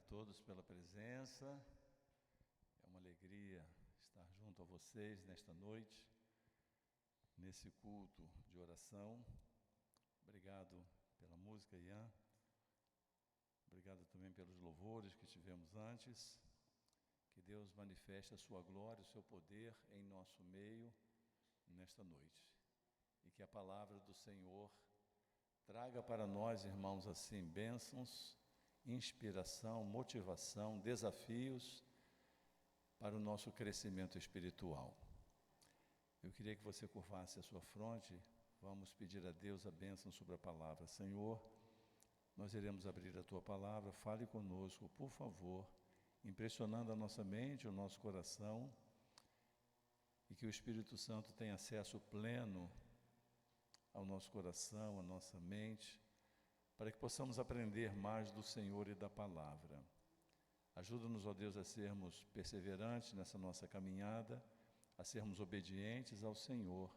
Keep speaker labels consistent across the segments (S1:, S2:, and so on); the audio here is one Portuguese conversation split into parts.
S1: todos pela presença. É uma alegria estar junto a vocês nesta noite, nesse culto de oração. Obrigado pela música, Ian. Obrigado também pelos louvores que tivemos antes. Que Deus manifeste a sua glória, o seu poder em nosso meio nesta noite. E que a palavra do Senhor traga para nós, irmãos, assim, bênçãos, inspiração, motivação, desafios para o nosso crescimento espiritual. Eu queria que você curvasse a sua fronte. Vamos pedir a Deus a bênção sobre a palavra. Senhor, nós iremos abrir a Tua palavra. Fale conosco, por favor, impressionando a nossa mente, o nosso coração, e que o Espírito Santo tenha acesso pleno ao nosso coração, à nossa mente, para que possamos aprender mais do Senhor e da palavra. Ajuda-nos, ó Deus, a sermos perseverantes nessa nossa caminhada, a sermos obedientes ao Senhor.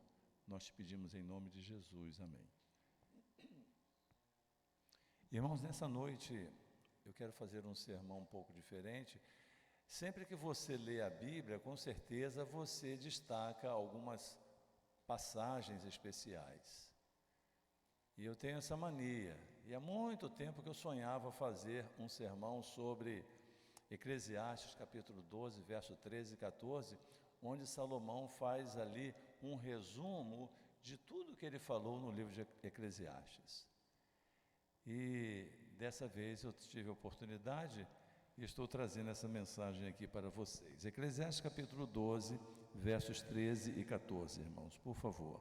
S1: Nós te pedimos em nome de Jesus. Amém. Irmãos, nessa noite eu quero fazer um sermão um pouco diferente. Sempre que você lê a Bíblia, com certeza você destaca algumas passagens especiais. E eu tenho essa mania, e há muito tempo que eu sonhava fazer um sermão sobre Eclesiastes capítulo 12, verso 13 e 14, onde Salomão faz ali um resumo de tudo que ele falou no livro de Eclesiastes. E dessa vez eu tive a oportunidade e estou trazendo essa mensagem aqui para vocês. Eclesiastes capítulo 12, versos 13 e 14, irmãos, por favor.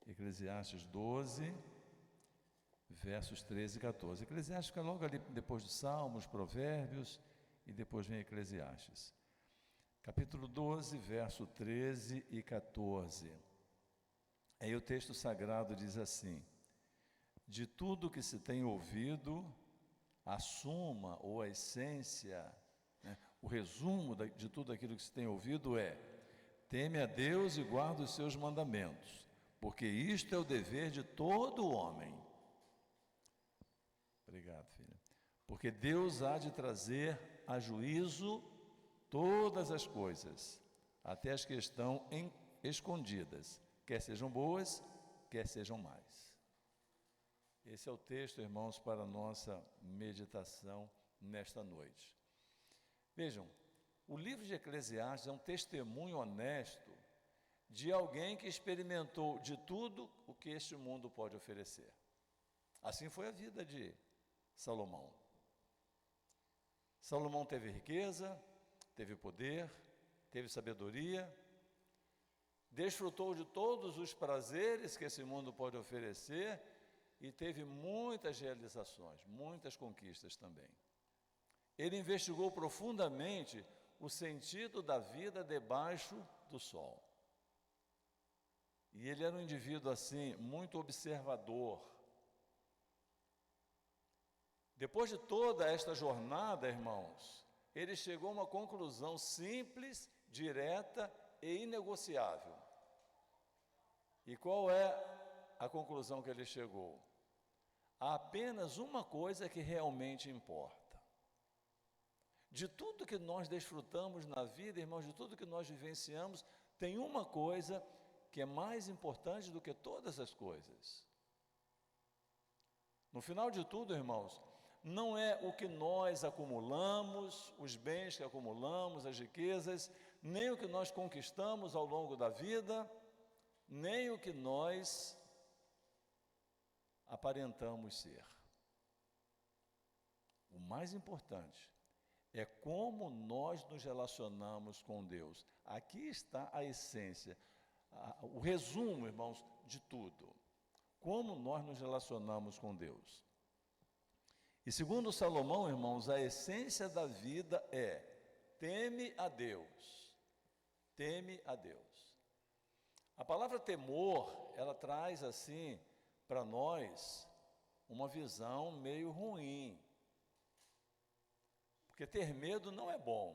S1: Eclesiastes 12, versos 13 e 14. Eclesiastes fica logo ali depois dos Salmos, Provérbios, e depois vem Eclesiastes. Capítulo 12, verso 13 e 14. Aí o texto sagrado diz assim: de tudo que se tem ouvido, a suma ou a essência, o resumo de tudo aquilo que se tem ouvido é: teme a Deus e guarda os seus mandamentos, porque isto é o dever de todo homem. Obrigado, filha. Porque Deus há de trazer a juízo todas as coisas, até as que estão escondidas, quer sejam boas, quer sejam más. Esse é o texto, irmãos, para a nossa meditação nesta noite. Vejam, o livro de Eclesiastes é um testemunho honesto de alguém que experimentou de tudo o que este mundo pode oferecer. Assim foi a vida de Salomão. Salomão teve riqueza, teve poder, teve sabedoria, desfrutou de todos os prazeres que esse mundo pode oferecer e teve muitas realizações, muitas conquistas também. Ele investigou profundamente o sentido da vida debaixo do sol. E ele era um indivíduo assim, muito observador. Depois de toda esta jornada, irmãos, ele chegou a uma conclusão simples, direta e inegociável. E qual é a conclusão que ele chegou? Há apenas uma coisa que realmente importa. De tudo que nós desfrutamos na vida, irmãos, de tudo que nós vivenciamos, tem uma coisa que é mais importante do que todas as coisas. No final de tudo, irmãos, não é o que nós acumulamos, os bens que acumulamos, as riquezas, nem o que nós conquistamos ao longo da vida, nem o que nós aparentamos ser. O mais importante é como nós nos relacionamos com Deus. Aqui está a essência, o resumo, irmãos, de tudo. Como nós nos relacionamos com Deus. E segundo Salomão, irmãos, a essência da vida é: teme a Deus. Teme a Deus. A palavra temor, ela traz assim para nós uma visão meio ruim. Porque ter medo não é bom.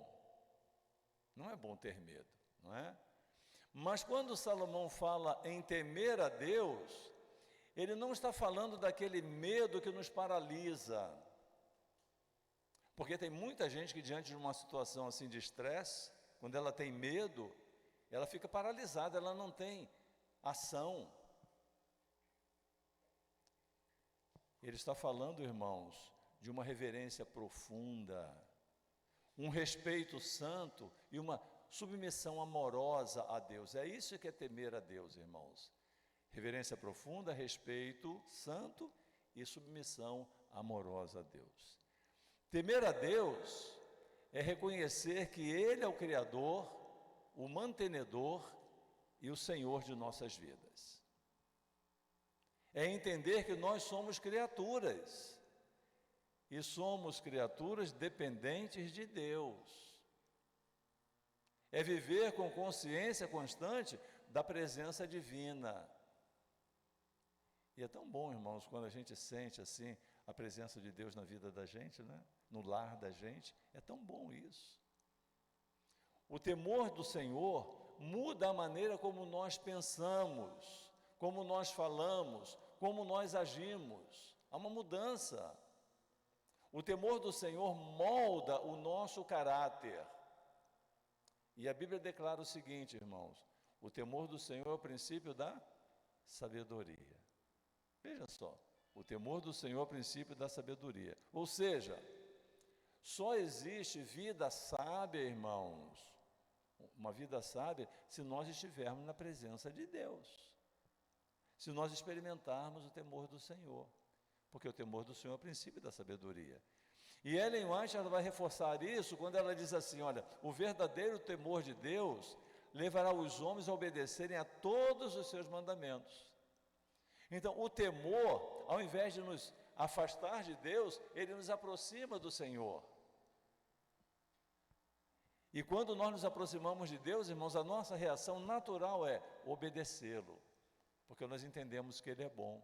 S1: Não é bom ter medo, não é? Mas quando Salomão fala em temer a Deus, ele não está falando daquele medo que nos paralisa, Porque tem muita gente que diante de uma situação assim de estresse, quando ela tem medo, ela fica paralisada, ela não tem ação. Ele está falando, irmãos, de uma reverência profunda, um respeito santo e uma submissão amorosa a Deus. É isso que é temer a Deus, irmãos. Reverência profunda, respeito santo e submissão amorosa a Deus. Temer a Deus é reconhecer que Ele é o Criador, o mantenedor e o Senhor de nossas vidas. É entender que nós somos criaturas, e somos criaturas dependentes de Deus. É viver com consciência constante da presença divina. E é tão bom, irmãos, quando a gente sente assim a presença de Deus na vida da gente, né? No lar da gente, é tão bom isso. O temor do Senhor muda a maneira como nós pensamos, como nós falamos, como nós agimos. Há uma mudança. O temor do Senhor molda o nosso caráter. E a Bíblia declara o seguinte, irmãos: o temor do Senhor é o princípio da sabedoria. Veja só, o temor do Senhor é o princípio da sabedoria. Ou seja, só existe vida sábia, irmãos, uma vida sábia, se nós estivermos na presença de Deus. Se nós experimentarmos o temor do Senhor. Porque o temor do Senhor é o princípio da sabedoria. E Ellen White, ela vai reforçar isso quando ela diz assim, olha, o verdadeiro temor de Deus levará os homens a obedecerem a todos os seus mandamentos. Então, o temor, ao invés de nos afastar de Deus, ele nos aproxima do Senhor. E quando nós nos aproximamos de Deus, irmãos, a nossa reação natural é obedecê-lo, porque nós entendemos que Ele é bom.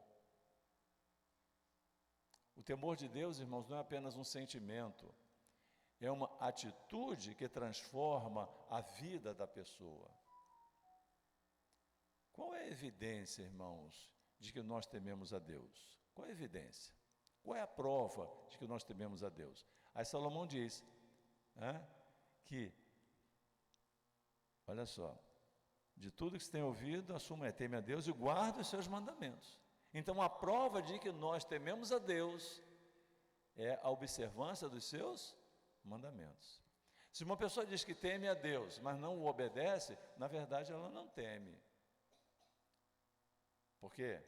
S1: O temor de Deus, irmãos, não é apenas um sentimento, é uma atitude que transforma a vida da pessoa. Qual é a evidência, irmãos, de que nós tememos a Deus? Qual é a evidência? Qual é a prova de que nós tememos a Deus? Aí Salomão diz, que, olha só, de tudo que se tem ouvido, assuma, teme a Deus e guarda os seus mandamentos. Então, a prova de que nós tememos a Deus é a observância dos seus mandamentos. Se uma pessoa diz que teme a Deus, mas não o obedece, na verdade ela não teme. Porque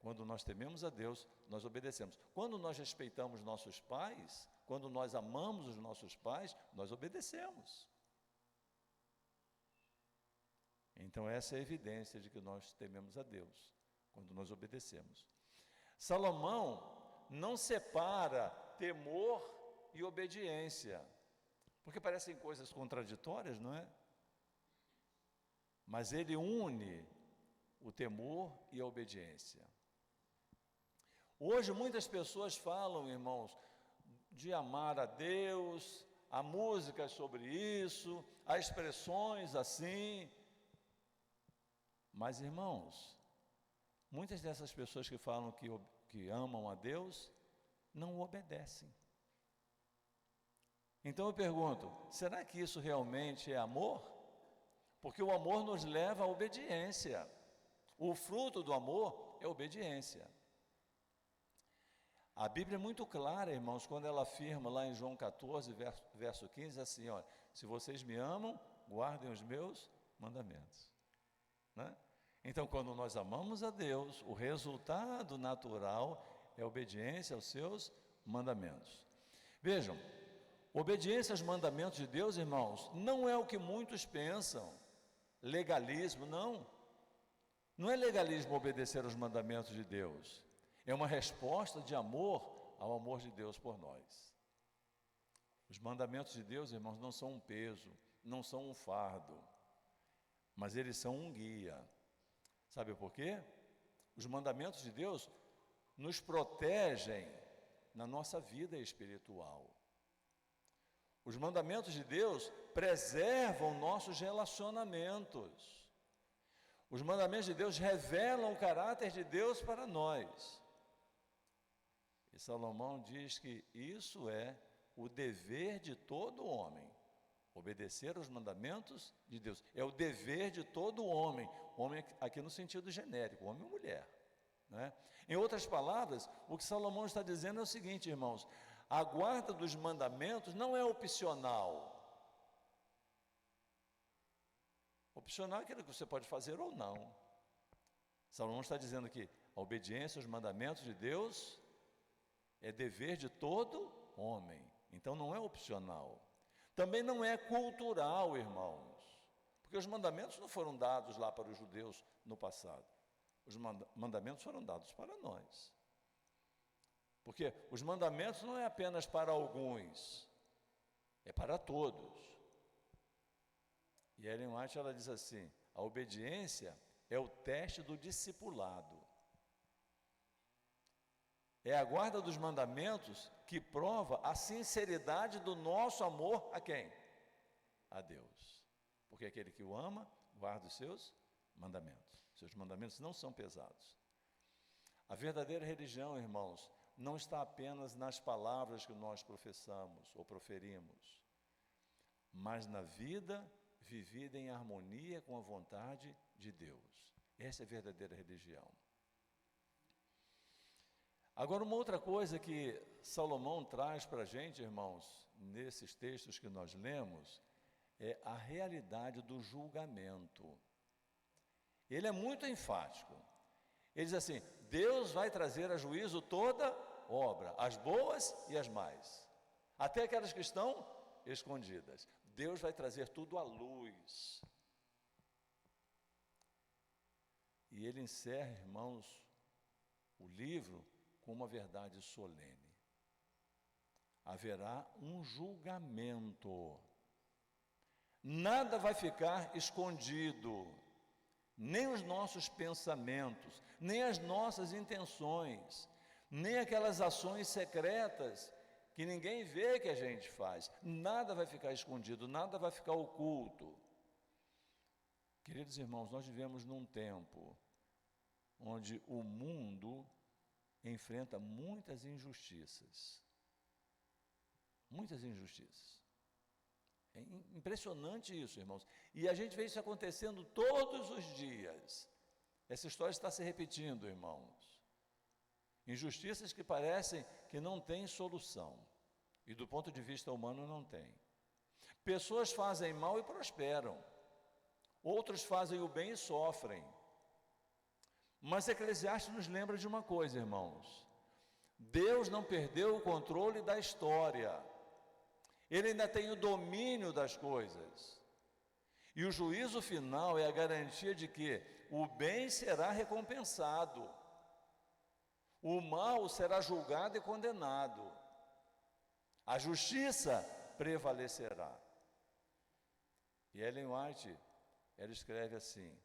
S1: quando nós tememos a Deus, nós obedecemos. Quando nós respeitamos nossos pais, quando nós amamos os nossos pais, nós obedecemos. Então essa é a evidência de que nós tememos a Deus, quando nós obedecemos. Salomão não separa temor e obediência, porque parecem coisas contraditórias, não é? Mas ele une o temor e a obediência. Hoje muitas pessoas falam, irmãos, de amar a Deus, há músicas sobre isso, há expressões assim. Mas, irmãos, muitas dessas pessoas que falam que amam a Deus, não o obedecem. Então eu pergunto, será que isso realmente é amor? Porque o amor nos leva à obediência. O fruto do amor é obediência. A Bíblia é muito clara, irmãos, quando ela afirma lá em João 14, verso 15, assim, olha, se vocês me amam, guardem os meus mandamentos. Né? Então, quando nós amamos a Deus, o resultado natural é obediência aos seus mandamentos. Vejam, obediência aos mandamentos de Deus, irmãos, não é o que muitos pensam, legalismo, não. Não é legalismo obedecer aos mandamentos de Deus, é uma resposta de amor ao amor de Deus por nós. Os mandamentos de Deus, irmãos, não são um peso, não são um fardo, mas eles são um guia. Sabe por quê? Os mandamentos de Deus nos protegem na nossa vida espiritual. Os mandamentos de Deus preservam nossos relacionamentos. Os mandamentos de Deus revelam o caráter de Deus para nós. E Salomão diz que isso é o dever de todo homem. Obedecer aos mandamentos de Deus. É o dever de todo homem. Homem aqui no sentido genérico, homem ou mulher. Né? Em outras palavras, o que Salomão está dizendo é o seguinte, irmãos: a guarda dos mandamentos não é opcional. Opcional é aquilo que você pode fazer ou não. Salomão está dizendo que a obediência aos mandamentos de Deus é dever de todo homem. Então não é opcional. Também não é cultural, irmãos. Porque os mandamentos não foram dados lá para os judeus no passado. Os mandamentos foram dados para nós. Porque os mandamentos não é apenas para alguns, é para todos. E Ellen White, ela diz assim: a obediência é o teste do discipulado. É a guarda dos mandamentos que prova a sinceridade do nosso amor a quem? A Deus. Porque aquele que o ama, guarda os seus mandamentos. Seus mandamentos não são pesados. A verdadeira religião, irmãos, não está apenas nas palavras que nós professamos ou proferimos, mas na vida vivida em harmonia com a vontade de Deus. Essa é a verdadeira religião. Agora, uma outra coisa que Salomão traz para a gente, irmãos, nesses textos que nós lemos, é a realidade do julgamento. Ele é muito enfático. Ele diz assim: Deus vai trazer a juízo toda obra, as boas e as más, até aquelas que estão escondidas. Deus vai trazer tudo à luz. E ele encerra, irmãos, o livro com uma verdade solene. Haverá um julgamento. Nada vai ficar escondido, nem os nossos pensamentos, nem as nossas intenções, nem aquelas ações secretas que ninguém vê que a gente faz. Nada vai ficar escondido, nada vai ficar oculto. Queridos irmãos, nós vivemos num tempo onde o mundo enfrenta muitas injustiças. Muitas injustiças. É impressionante isso, irmãos. E a gente vê isso acontecendo todos os dias. Essa história está se repetindo, irmãos. Injustiças que parecem que não têm solução. E do ponto de vista humano não tem. Pessoas fazem mal e prosperam. Outros fazem o bem e sofrem. Mas Eclesiastes nos lembra de uma coisa, irmãos: Deus não perdeu o controle da história. Ele ainda tem o domínio das coisas. E o juízo final é a garantia de que o bem será recompensado, o mal será julgado e condenado, a justiça prevalecerá. E Ellen White, ela escreve assim: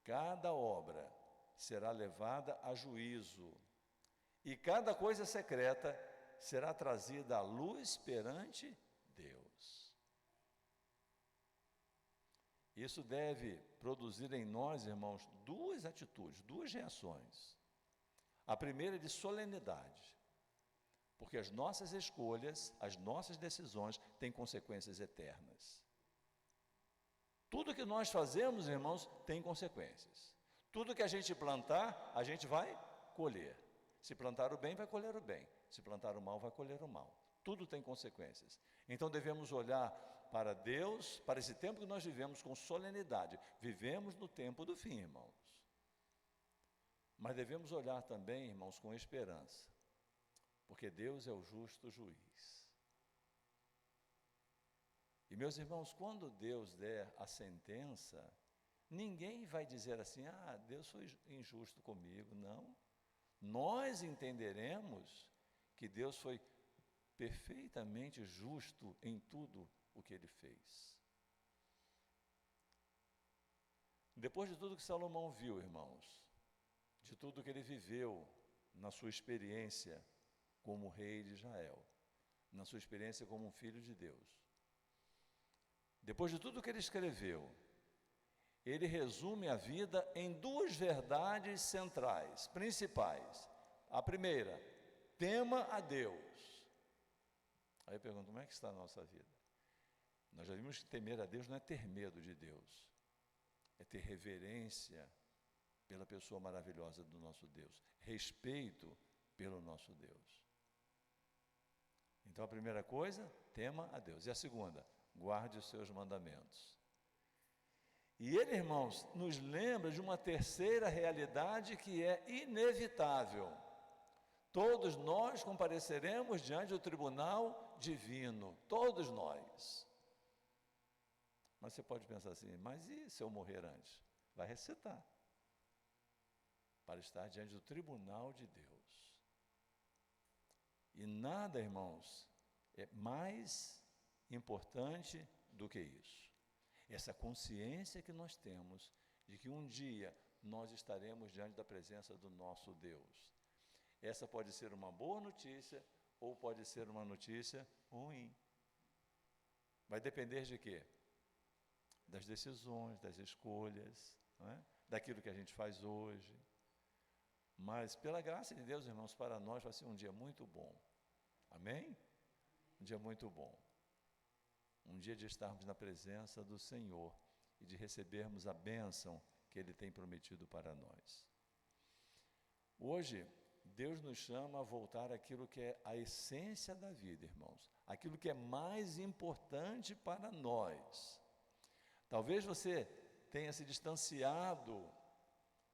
S1: cada obra será levada a juízo, e cada coisa secreta será trazida à luz perante Deus. Isso deve produzir em nós, irmãos, duas atitudes, duas reações. A primeira é de solenidade, porque as nossas escolhas, as nossas decisões têm consequências eternas. Tudo que nós fazemos, irmãos, tem consequências. Tudo que a gente plantar, a gente vai colher. Se plantar o bem, vai colher o bem. Se plantar o mal, vai colher o mal. Tudo tem consequências. Então devemos olhar para Deus, para esse tempo que nós vivemos com solenidade. Vivemos no tempo do fim, irmãos. Mas devemos olhar também, irmãos, com esperança. Porque Deus é o justo juiz. E meus irmãos, quando Deus der a sentença, ninguém vai dizer assim: ah, Deus foi injusto comigo. Não. Nós entenderemos que Deus foi perfeitamente justo em tudo o que Ele fez. Depois de tudo que Salomão viu, irmãos, de tudo que ele viveu na sua experiência como rei de Israel, na sua experiência como um filho de Deus, depois de tudo que ele escreveu, ele resume a vida em duas verdades centrais, principais. A primeira: tema a Deus. Aí eu pergunto, como é que está a nossa vida? Nós já vimos que temer a Deus não é ter medo de Deus, é ter reverência pela pessoa maravilhosa do nosso Deus, respeito pelo nosso Deus. Então a primeira coisa, tema a Deus. E a segunda, guarde os seus mandamentos. E ele, irmãos, nos lembra de uma terceira realidade que é inevitável. Todos nós compareceremos diante do tribunal divino, todos nós. Mas você pode pensar assim, mas e se eu morrer antes? Vai ressuscitar, para estar diante do tribunal de Deus. E nada, irmãos, é mais importante do que isso. Essa consciência que nós temos de que um dia nós estaremos diante da presença do nosso Deus. Essa pode ser uma boa notícia ou pode ser uma notícia ruim. Vai depender de quê? Das decisões, das escolhas, não é? Daquilo que a gente faz hoje. Mas, pela graça de Deus, irmãos, para nós vai ser um dia muito bom. Amém? Um dia muito bom. Um dia de estarmos na presença do Senhor e de recebermos a bênção que Ele tem prometido para nós. Hoje, Deus nos chama a voltar àquilo que é a essência da vida, irmãos. Aquilo que é mais importante para nós. Talvez você tenha se distanciado,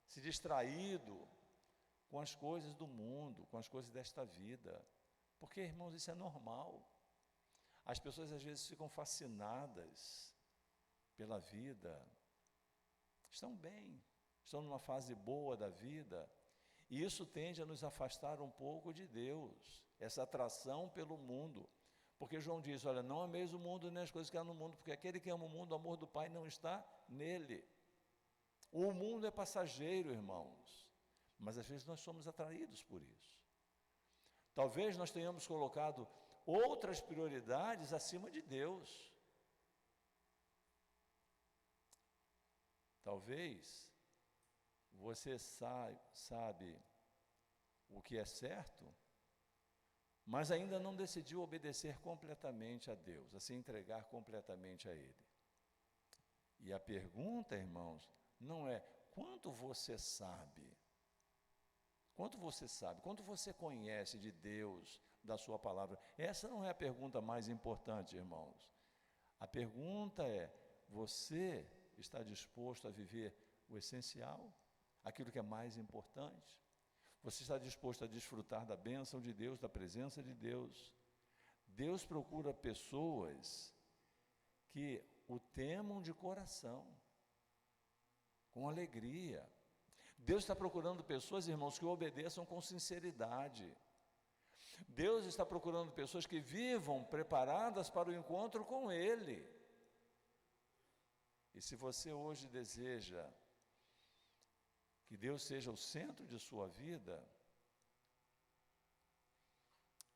S1: se distraído com as coisas do mundo, com as coisas desta vida. Porque, irmãos, isso é normal. As pessoas às vezes ficam fascinadas pela vida. Estão bem, estão numa fase boa da vida. E isso tende a nos afastar um pouco de Deus, essa atração pelo mundo. Porque João diz, olha, não ameis o mundo nem as coisas que há no mundo, porque aquele que ama o mundo, o amor do Pai não está nele. O mundo é passageiro, irmãos, mas às vezes nós somos atraídos por isso. Talvez nós tenhamos colocado outras prioridades acima de Deus. Talvez você sabe o que é certo, mas ainda não decidiu obedecer completamente a Deus, a se entregar completamente a Ele. E a pergunta, irmãos, não é quanto você sabe, quanto você conhece de Deus, da sua palavra. Essa não é a pergunta mais importante, irmãos. A pergunta é, você está disposto a viver o essencial? Aquilo que é mais importante? Você está disposto a desfrutar da bênção de Deus, da presença de Deus? Deus procura pessoas que o temam de coração, com alegria. Deus está procurando pessoas, irmãos, que o obedeçam com sinceridade. Deus está procurando pessoas que vivam preparadas para o encontro com Ele. E se você hoje deseja que Deus seja o centro de sua vida,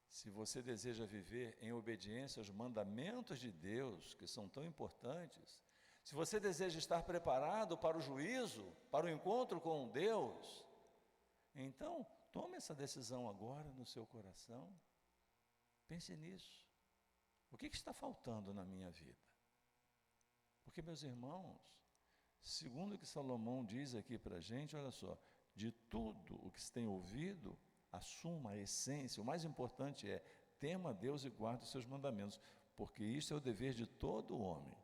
S1: se você deseja viver em obediência aos mandamentos de Deus, que são tão importantes, se você deseja estar preparado para o juízo, para o encontro com Deus, então tome essa decisão agora no seu coração. Pense nisso. O que está faltando na minha vida? Porque, meus irmãos, segundo o que Salomão diz aqui para a gente, olha só, de tudo o que se tem ouvido, assuma a essência, o mais importante é, tema a Deus e guarde os seus mandamentos, porque isso é o dever de todo homem.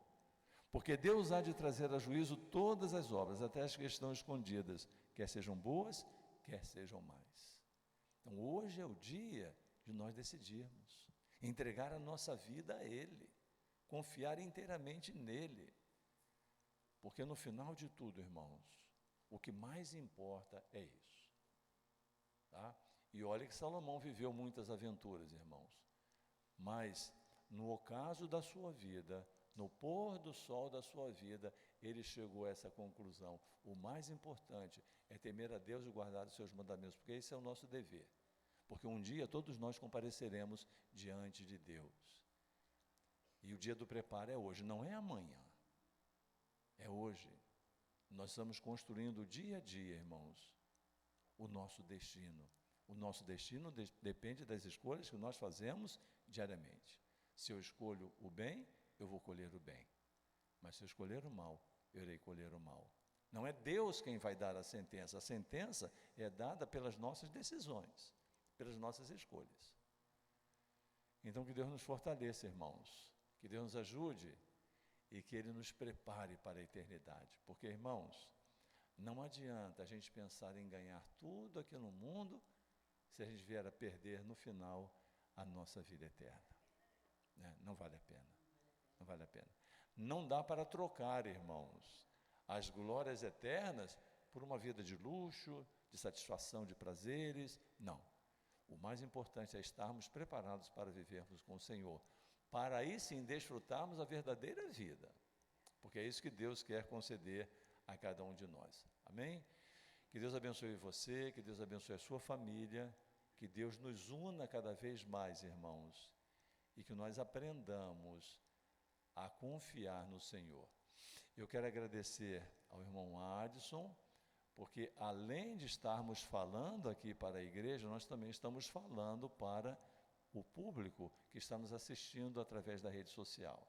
S1: Porque Deus há de trazer a juízo todas as obras, até as que estão escondidas, quer sejam boas, quer sejam más. Então hoje é o dia de nós decidirmos, entregar a nossa vida a Ele, confiar inteiramente nele. Porque no final de tudo, irmãos, o que mais importa é isso. Tá? E olha que Salomão viveu muitas aventuras, irmãos. Mas no ocaso da sua vida, no pôr do sol da sua vida, ele chegou a essa conclusão. O mais importante é temer a Deus e guardar os seus mandamentos, porque esse é o nosso dever. Porque um dia todos nós compareceremos diante de Deus. E o dia do preparo é hoje, não é amanhã. É hoje. Nós estamos construindo dia a dia, irmãos, o nosso destino. O nosso destino depende das escolhas que nós fazemos diariamente. Se eu escolho o bem, eu vou colher o bem. Mas se eu escolher o mal, eu irei colher o mal. Não é Deus quem vai dar a sentença é dada pelas nossas decisões, pelas nossas escolhas. Então que Deus nos fortaleça, irmãos, que Deus nos ajude e que Ele nos prepare para a eternidade. Porque, irmãos, não adianta a gente pensar em ganhar tudo aqui no mundo se a gente vier a perder no final a nossa vida eterna. Né? Não vale a pena, não vale a pena. Não dá para trocar, irmãos, as glórias eternas por uma vida de luxo, de satisfação de prazeres, não. O mais importante é estarmos preparados para vivermos com o Senhor, para aí sim desfrutarmos a verdadeira vida, porque é isso que Deus quer conceder a cada um de nós. Amém? Que Deus abençoe você, que Deus abençoe a sua família, que Deus nos una cada vez mais, irmãos, e que nós aprendamos a confiar no Senhor. Eu quero agradecer ao irmão Adson, porque além de estarmos falando aqui para a igreja, nós também estamos falando para o público que está nos assistindo através da rede social.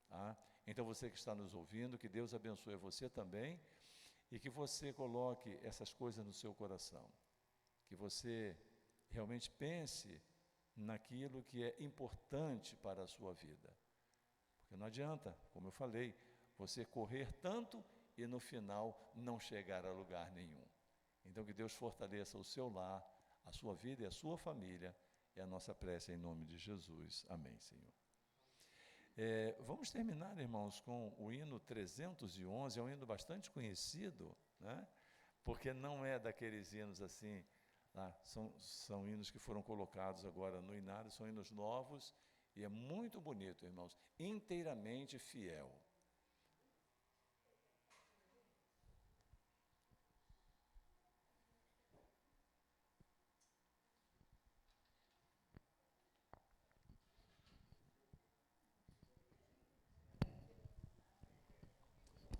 S1: Tá? Então você que está nos ouvindo, que Deus abençoe você também e que você coloque essas coisas no seu coração. Que você realmente pense naquilo que é importante para a sua vida. Porque não adianta, como eu falei, você correr tanto e no final não chegar a lugar nenhum. Então que Deus fortaleça o seu lar, a sua vida e a sua família. É a nossa prece em nome de Jesus. Amém, Senhor. Vamos terminar, irmãos, com o hino 311. É um hino bastante conhecido, né? Porque não é daqueles hinos assim, são hinos que foram colocados agora no Inário, são hinos novos e é muito bonito, irmãos. Inteiramente fiel.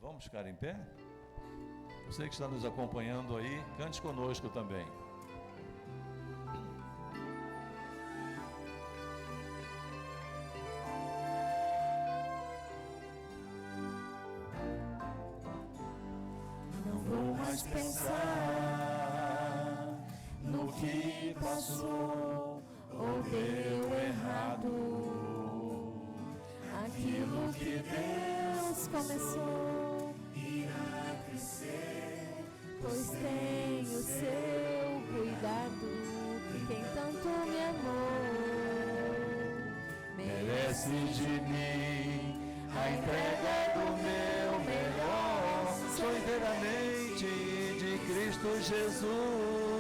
S1: Vamos ficar em pé? Você que está nos acompanhando aí, cante conosco também.
S2: Não vou mais pensar no que passou ou deu errado. Aquilo que Deus começou irá crescer, pois tem o seu cuidado. Quem tanto me amou merece de mim a entrega do meu melhor.
S1: Sou inteiramente de Cristo Jesus.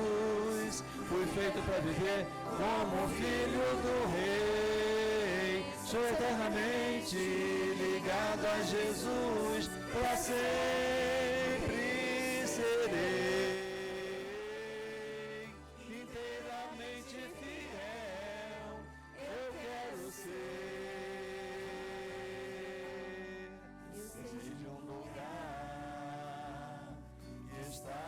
S1: Fui feito para viver como filho do Rei. Sou eternamente ligado a Jesus. Para sempre serei inteiramente fiel. Eu quero ser. Exige um lugar que está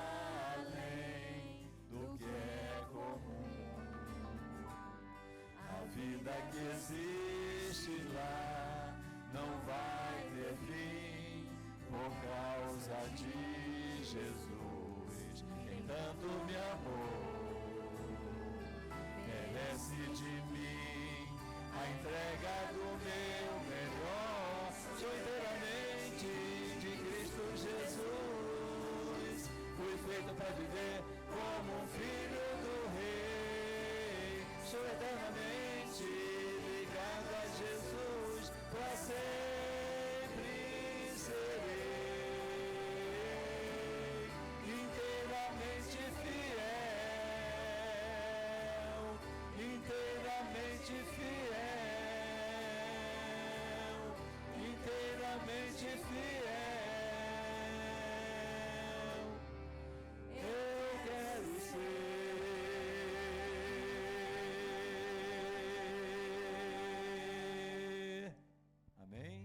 S1: além do que é comum. A vida que existe lá não vai ter fim por causa de Jesus. Quem tanto me amou merece de mim a entrega do meu melhor. Sou inteiramente de Cristo Jesus. Fui feito para viver como um filho do Rei. Sou eternamente ligado a Jesus. Para sempre serei inteiramente fiel. Inteiramente fiel. Inteiramente fiel. Eu quero ser. Amém?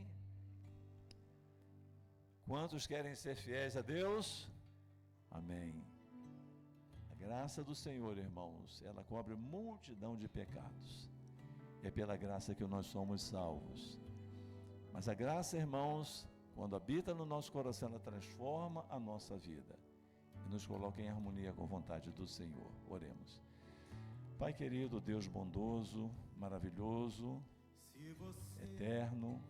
S1: Quantos querem ser fiéis a Deus? Amém. A graça do Senhor, irmãos, ela cobre multidão de pecados. e é pela graça que nós somos salvos. Mas a graça, irmãos, quando habita no nosso coração, ela transforma a nossa vida e nos coloca em harmonia com a vontade do Senhor. Oremos. Pai querido, Deus bondoso, maravilhoso, eterno,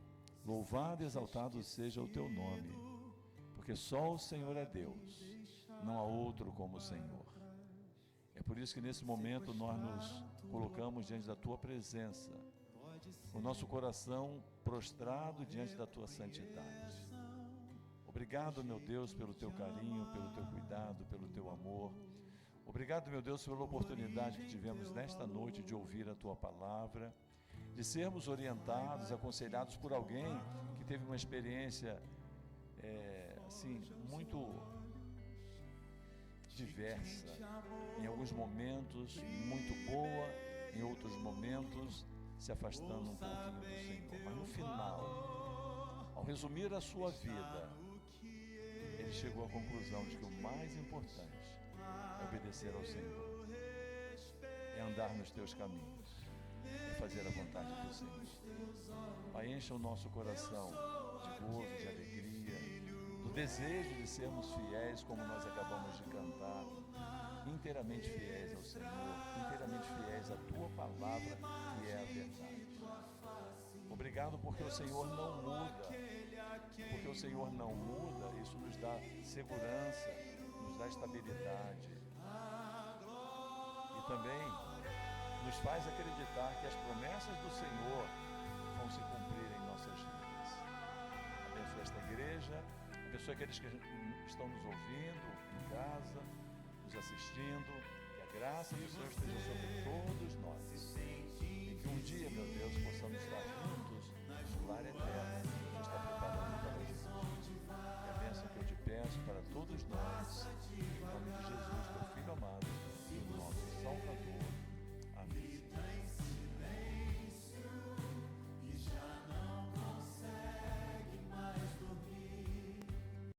S1: louvado e exaltado seja o teu nome, porque só o Senhor é Deus, não há outro como o Senhor. É por isso que nesse momento nós nos colocamos diante da tua presença, o nosso coração prostrado diante da tua santidade. Obrigado, meu Deus, pelo teu carinho, pelo teu cuidado, pelo teu amor. Obrigado, meu Deus, pela oportunidade que tivemos nesta noite de ouvir a tua palavra, de sermos orientados, aconselhados por alguém que teve uma experiência muito diversa, em alguns momentos muito boa, em outros momentos se afastando um pouquinho do Senhor, mas no final, ao resumir a sua vida, ele chegou à conclusão de que o mais importante é obedecer ao Senhor, é andar nos teus caminhos, é fazer a vontade do Senhor. Pai, encha o nosso coração de gozo, de alegria, do desejo de sermos fiéis, como nós acabamos de cantar, inteiramente fiéis ao Senhor, inteiramente fiéis à tua palavra, que é a verdade. Obrigado porque o Senhor não muda, porque o Senhor não muda, isso nos dá segurança, nos dá estabilidade e também nos faz acreditar que as promessas do Senhor vão se cumprir em nossas vidas. Abençoa esta igreja, abençoa aqueles que estão nos ouvindo em casa, nos assistindo, que a graça do Senhor esteja sobre todos nós e que um dia, meu Deus, possamos estar juntos no lar eterno.